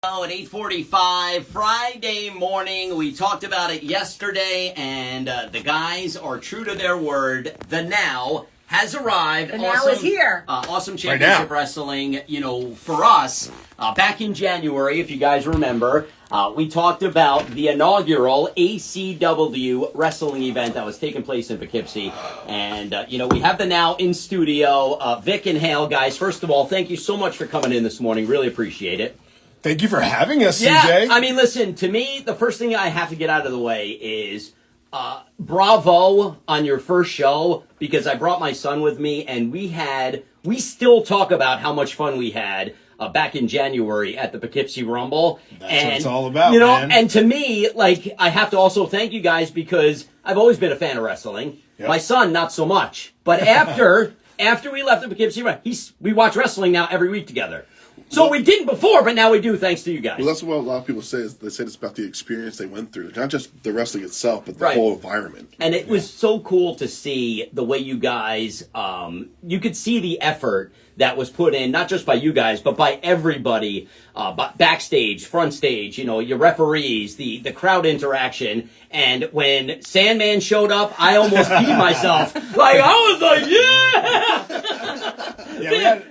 At 8:45 Friday morning. We talked about it yesterday, and the guys are true to their word. The now has arrived. The now is here. Awesome Championship Wrestling, for us, back in January, if you guys remember, we talked about the inaugural ACW wrestling event that was taking place in Poughkeepsie. And, we have the now in studio. Vic and Hale, guys, first of all, thank you so much for coming in this morning. Really appreciate it. Thank you for having us, yeah, CJ. I mean, listen, to me, the first thing I have to get out of the way is bravo on your first show, because I brought my son with me, and we still talk about how much fun we had back in January at the Poughkeepsie Rumble. That's what it's all about, man. And to me, I have to also thank you guys, because I've always been a fan of wrestling. Yep. My son, not so much. But after we left the Poughkeepsie Rumble, we watch wrestling now every week together. So we didn't before, but now we do, thanks to you guys. Well, that's what a lot of people say. They say it's about the experience they went through. Not just the wrestling itself, but the whole environment. And it was so cool to see the way you guys, you could see the effort that was put in, not just by you guys, but by everybody, backstage, front stage, your referees, the crowd interaction. And when Sandman showed up, I almost peed myself. I was like, yeah!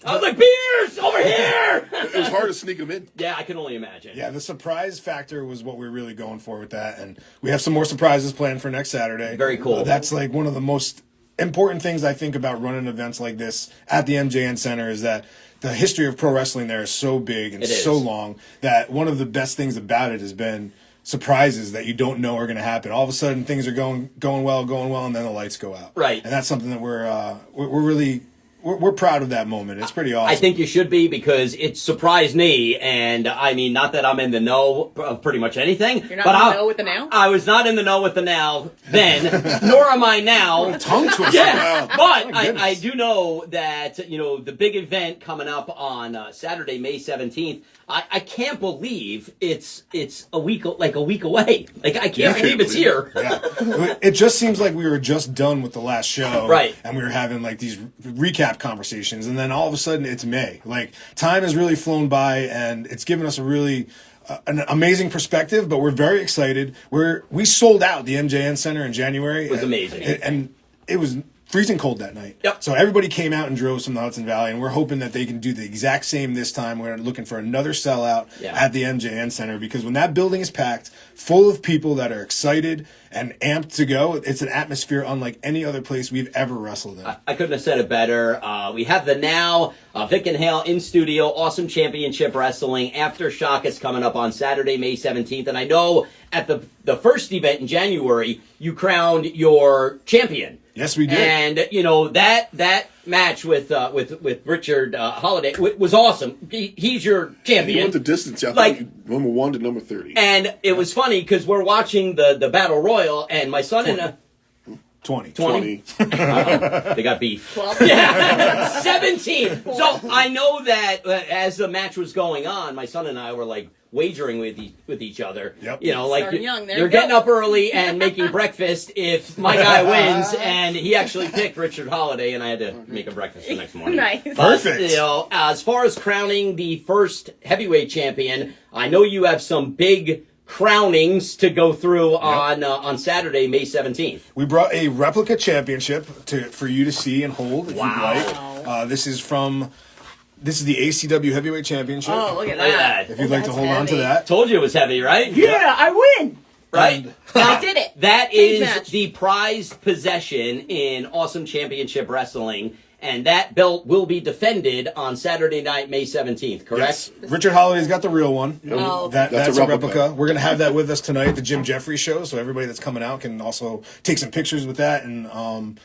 I was like, beers over here! It was hard to sneak them in. Yeah, I can only imagine. Yeah, the surprise factor was what we're really going for with that. And we have some more surprises planned for next Saturday. Very cool. That's one of the most important things I think about running events like this at the MJN Center, is that the history of pro wrestling there is so big and so long that one of the best things about it has been surprises that you don't know are going to happen. All of a sudden, things are going well, and then the lights go out. Right. And that's something that we're really... We're proud of that moment. It's pretty awesome. I think you should be, because it surprised me. And I mean, not that I'm in the know of pretty much anything. You're not in the know with the now? I was not in the know with the now then, nor am I now. Tongue twister. Yeah, but I do know that, the big event coming up on Saturday, May 17th, I can't believe it's a week away. I can't believe it's here. Yeah. It just seems like we were just done with the last show. Right. And we were having these recap conversations, and then all of a sudden it's May. Time has really flown by, and it's given us a really an amazing perspective, but we're very excited. We sold out the MJN Center in January. It was amazing. And it was freezing cold that night. Yep. So everybody came out and drove from the Hudson Valley, and we're hoping that they can do the exact same this time. We're looking for another sellout at the MJN Center, because when that building is packed, full of people that are excited and amped to go, it's an atmosphere unlike any other place we've ever wrestled in. I couldn't have said it better. We have the now, Vic and Hale in studio, Awesome Championship Wrestling. AFTERSHOCK is coming up on Saturday, May 17th. And I know at the first event in January, you crowned your champion. Yes, we did. And, that match with Richard Holiday was awesome. He's your champion. He went the distance. I think number 1 to number 30. And it was funny, because we're watching the Battle Royal, and my son 20. 20? They got beef. 12? Yeah, 17. So I know that as the match was going on, my son and I were wagering with each other. Yep. You're getting up early and making breakfast if my guy wins, and he actually picked Richard Holiday, and I had to make a breakfast the next morning. Nice. But, Perfect. As far as crowning the first heavyweight champion, I know you have some big crownings to go through on Saturday, May 17th. We brought a replica championship for you to see and hold if you'd like. This is the ACW Heavyweight Championship. Oh, look at that. If you'd like to hold on to that. Told you it was heavy, right? Yeah, I win. Right? I did it. That Cage is match. the prized possession in Awesome Championship Wrestling. And that belt will be defended on Saturday night, May 17th, correct? Yes. Richard Holliday's got the real one. Oh. That's a replica. We're going to have that with us tonight at the Jim Jeffries show, so everybody that's coming out can also take some pictures with that and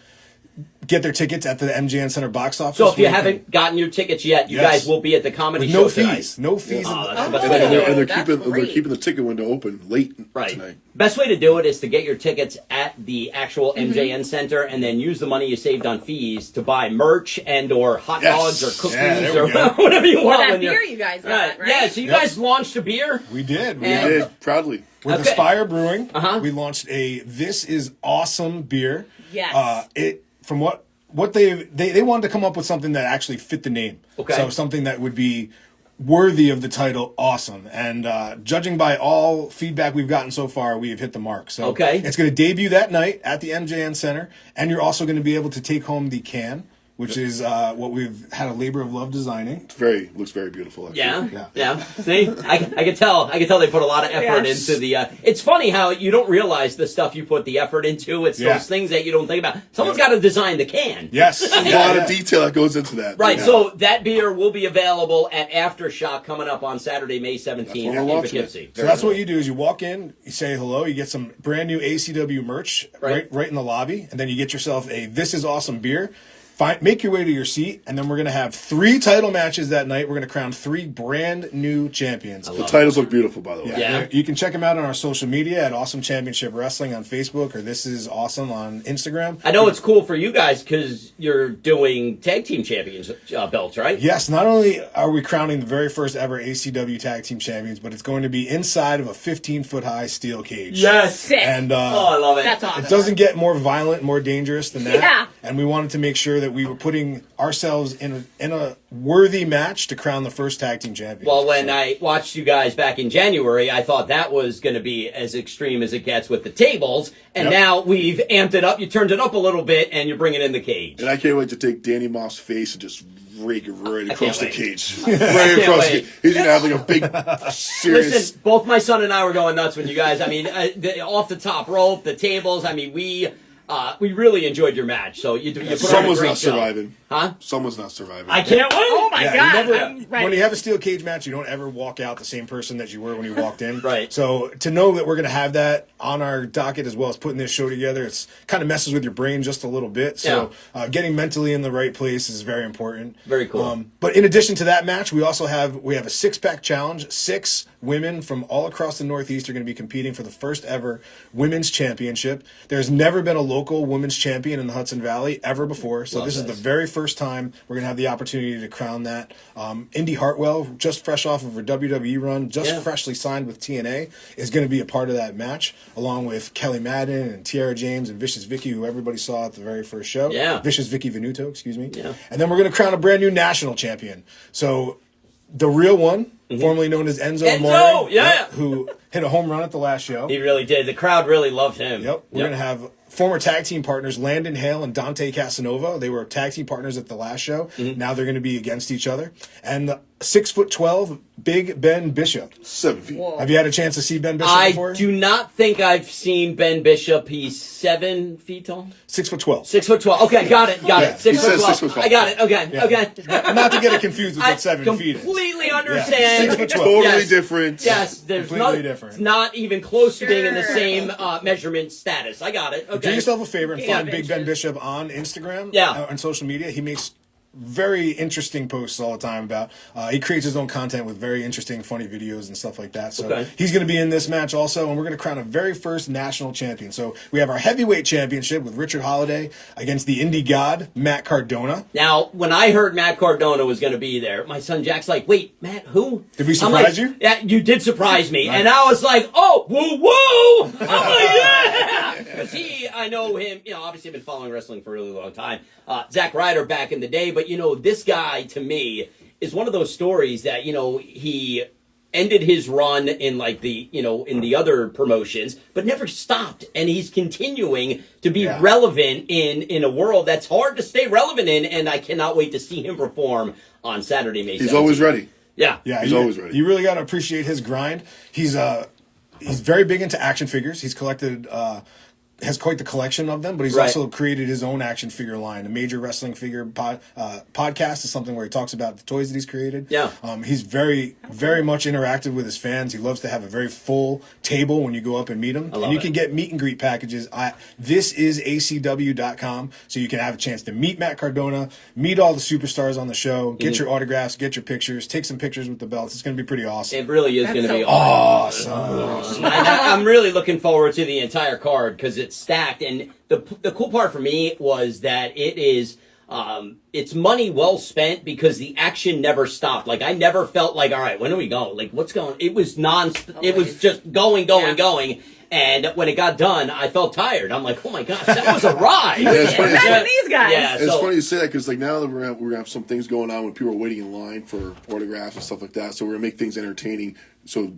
get their tickets at the MJN Center box office. So if you haven't gotten your tickets yet, you guys will be at the comedy show fees. tonight. No fees. Oh, that's the best And way to do it. they're keeping the ticket window open late tonight. Best way to do it is to get your tickets at the actual MJN Center, and then use the money you saved on fees to buy merch and or hot dogs or cookies or whatever you want. Or that beer you guys got, right? Yeah, so you guys launched a beer? We did. We did, proudly. With Aspire Brewing, we launched a This Is Awesome beer. Yes. From what they wanted to come up with something that actually fit the name. Okay. So something that would be worthy of the title, awesome. And judging by all feedback we've gotten so far, we have hit the mark. So it's going to debut that night at the MJN Center, and you're also going to be able to take home the can, which is what we've had a labor of love designing. Looks very beautiful. Actually. Yeah. See, I can tell they put a lot of effort into the. It's funny how you don't realize the stuff you put the effort into. It's those things that you don't think about. Someone's got to design the can. Yes, a lot of detail that goes into that. Right. So that beer will be available at AFTERSHOCK coming up on Saturday, May 17th in Poughkeepsie. So that's what you do: is you walk in, you say hello, you get some brand new ACW merch right in the lobby, and then you get yourself a "This is awesome" beer. Make your way to your seat, and then we're going to have 3 title matches that night. We're going to crown 3 brand new champions. The titles look beautiful, by the way. Yeah. You can check them out on our social media at Awesome Championship Wrestling on Facebook, or This Is Awesome on Instagram. I know it's cool for you guys because you're doing tag team champions belts, right? Yes, not only are we crowning the very first ever ACW tag team champions, but it's going to be inside of a 15-foot high steel cage. Yes. Sick. And I love it. That's awesome. It doesn't get more violent, more dangerous than that. Yeah. And we wanted to make sure that we were putting ourselves in a worthy match to crown the first tag team champion. Well, when I watched you guys back in January, I thought that was going to be as extreme as it gets with the tables, and now we've amped it up. You turned it up a little bit, and you're bringing in the cage. And I can't wait to take Danny Moss's face and just rake it right across the cage. Right across the cage. He's going to have like a big, serious... Listen, both my son and I were going nuts when you guys, off the top rope, the tables, we really enjoyed your match. So you put on a Someone's great not show. surviving. Huh? Someone's not surviving. I can't wait. Oh my God. I'm ready. When you have a steel cage match, you don't ever walk out the same person that you were when you walked in. Right. So to know that we're going to have that on our docket as well as putting this show together, it's kind of messes with your brain just a little bit. So getting mentally in the right place is very important. Very cool. But in addition to that match, we have a 6-pack challenge. 6 women from all across the Northeast are going to be competing for the first ever women's championship. There's never been a local women's champion in the Hudson Valley ever before. So this is the very first time we're going to have the opportunity to crown that. Indy Hartwell, just fresh off of her WWE run, freshly signed with TNA, is going to be a part of that match, along with Kelly Madden and Tiara James and Vicious Vicky, who everybody saw at the very first show. Yeah. Vicious Vicky Venuto, excuse me. Yeah. And then we're going to crown a brand new national champion. So the real one, formerly known as Enzo Amore, who hit a home run at the last show. He really did. The crowd really loved him. Yep. We're going to have former tag team partners Landon Hale and Dante Casanova. They were tag team partners at the last show. Now they're going to be against each other. And 6'12", Big Ben Bishop. 7 feet. Whoa. Have you had a chance to see Ben Bishop before? I do not think I've seen Ben Bishop. He's 7 feet tall. 6'12". 6'12". Okay, got it. Yeah. It. 6'12". He says 6'12". I got it. Okay. Yeah. Okay. Not to get it confused with what 7 feet is. Completely understand. 6'12". Totally different. Yes, there's Completely different. It's not even close to being in the same measurement status. I got it. Okay. Do yourself a favor and find Big Ben inches. Bishop on Instagram, on social media. He makes very interesting posts all the time about he creates his own content with very interesting funny videos and stuff like that. So he's going to be in this match also, and we're going to crown a very first national champion. So we have our heavyweight championship with Richard Holiday against the indie god Matt Cardona. Now, when I heard Matt Cardona was going to be there, my son Jack's like, "Wait, Matt, who?" Did we surprise you? Yeah, you did surprise me, and I was like, "Oh, woo woo!" I'm like, "Yeah," because I know him. Obviously, I've been following wrestling for a really long time. Zack Ryder back in the day, but this guy to me is one of those stories that he ended his run in in the other promotions, but never stopped, and he's continuing to be relevant in a world that's hard to stay relevant in, and I cannot wait to see him perform on Saturday, May 17th. He's always ready. Yeah, he's always ready. You really got to appreciate his grind. He's very big into action figures. He's collected. Has quite the collection of them, but he's also created his own action figure line. A Major Wrestling Figure podcast is something where he talks about the toys that he's created. Yeah. He's very, very much interactive with his fans. He loves to have a very full table when you go up and meet him. And you can get meet and greet packages at thisisacw.com, so you can have a chance to meet Matt Cardona, meet all the superstars on the show, get your autographs, get your pictures, take some pictures with the belts. It's going to be pretty awesome. It really is going to be awesome. I'm really looking forward to the entire card because it's stacked, and the cool part for me was that it is it's money well spent because the action never stopped. Like I never felt like, all right, when are we going? Like what's going? It was it was just going. And when it got done, I felt tired. I'm like, oh my gosh, that was a ride. it's funny. Imagine these guys. Yeah, It's so- funny you say that because like now that we're gonna have some things going on when people are waiting in line for autographs and stuff like that. So we're gonna make things entertaining. So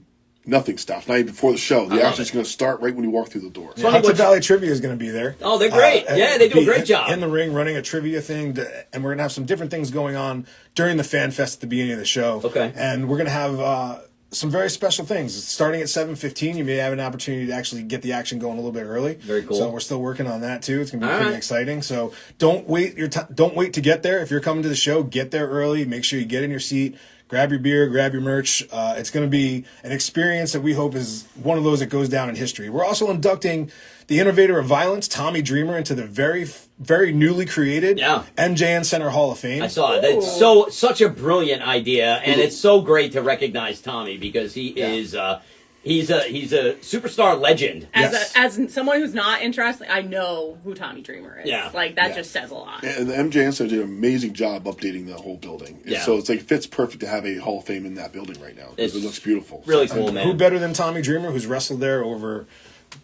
nothing stops. Not even before the show. The action's gonna start right when you walk through the door. Yeah, Hudson Valley Trivia is going to be there. Oh, they're great. Yeah, they do a great job. In the ring, running a trivia thing, and we're going to have some different things going on during the Fan Fest at the beginning of the show. Okay. And we're going to have some very special things. Starting at 7:15, you may have an opportunity to actually get the action going a little bit early. Very cool. So we're still working on that too. It's going to be All pretty right. exciting. So don't wait don't wait to get there. If you're coming to the show, get there early. Make sure you get in your seat. Grab your beer, grab your merch. It's going to be an experience that we hope is one of those that goes down in history. We're also inducting the innovator of violence, Tommy Dreamer, into the very, very newly created MJN Center Hall of Fame. I saw it. That's such a brilliant idea, and it's so great to recognize Tommy because he is he's a superstar legend. As someone who's not interested, I know who Tommy Dreamer is. Yeah. Like that just says a lot. And the MJN Center did an amazing job updating the whole building. Yeah. So it's like it fits perfect to have a Hall of Fame in that building right now. It looks beautiful. Really cool, man. Who better than Tommy Dreamer, who's wrestled there over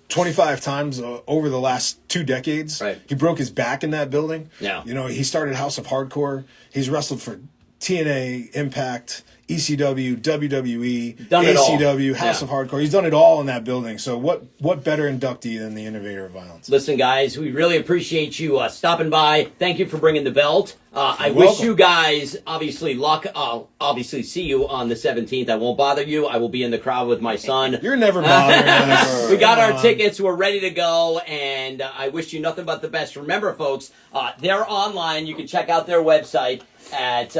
25 times over the last 2 decades. Right. He broke his back in that building. Yeah. You know, he started House of Hardcore. He's wrestled for TNA, Impact, ECW, WWE, Done it all. ACW, House Yeah. of Hardcore. He's done it all in that building. So what better inductee than the innovator of violence? Listen, guys, we really appreciate you stopping by. Thank you for bringing the belt. I You're wish welcome. you guys, obviously, luck. I'll obviously see you on the 17th. I won't bother you. I will be in the crowd with my son. You're never bothering us. We got Come our on. tickets. We're ready to go, and I wish you nothing but the best. Remember, folks, they're online. You can check out their website at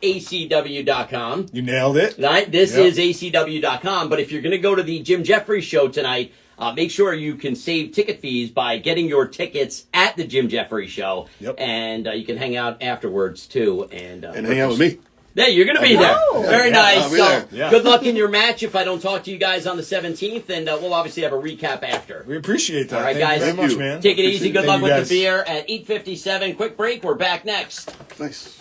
thisisacw.com. You nailed it. Right? This Yep. is acw.com. But if you're going to go to the Jim Jeffries show tonight, make sure you can save ticket fees by getting your tickets at the Jim Jeffries show. Yep. And you can hang out afterwards, too. And hang out with me. Yeah, you're going to be there. Very nice. I'll be So, there. Yeah. good luck in your match if I don't talk to you guys on the 17th. And we'll obviously have a recap after. We appreciate that. All right, Thank guys. you very much, you. man. Take it easy. Good luck you, with guys. the beer at 8:57. Quick break. We're back next. Nice.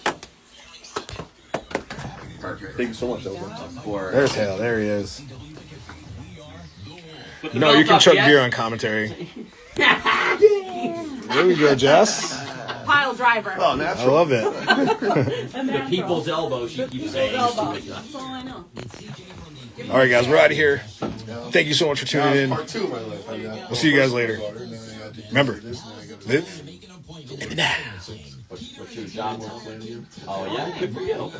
Perfect. Thank you so much. That was wonderful. There's Hale. There he is. Put the No, belt you can up chug yet? beer on commentary. There we go, Jess. Pile driver. Oh, I natural. love it. The people's elbow, she keeps saying. That's all I know. All right, guys, we're out of here. Thank you so much for tuning in. Part 2 of my life. We'll see you guys later. Remember, live in the now. What's your job? Oh, yeah? Good for you.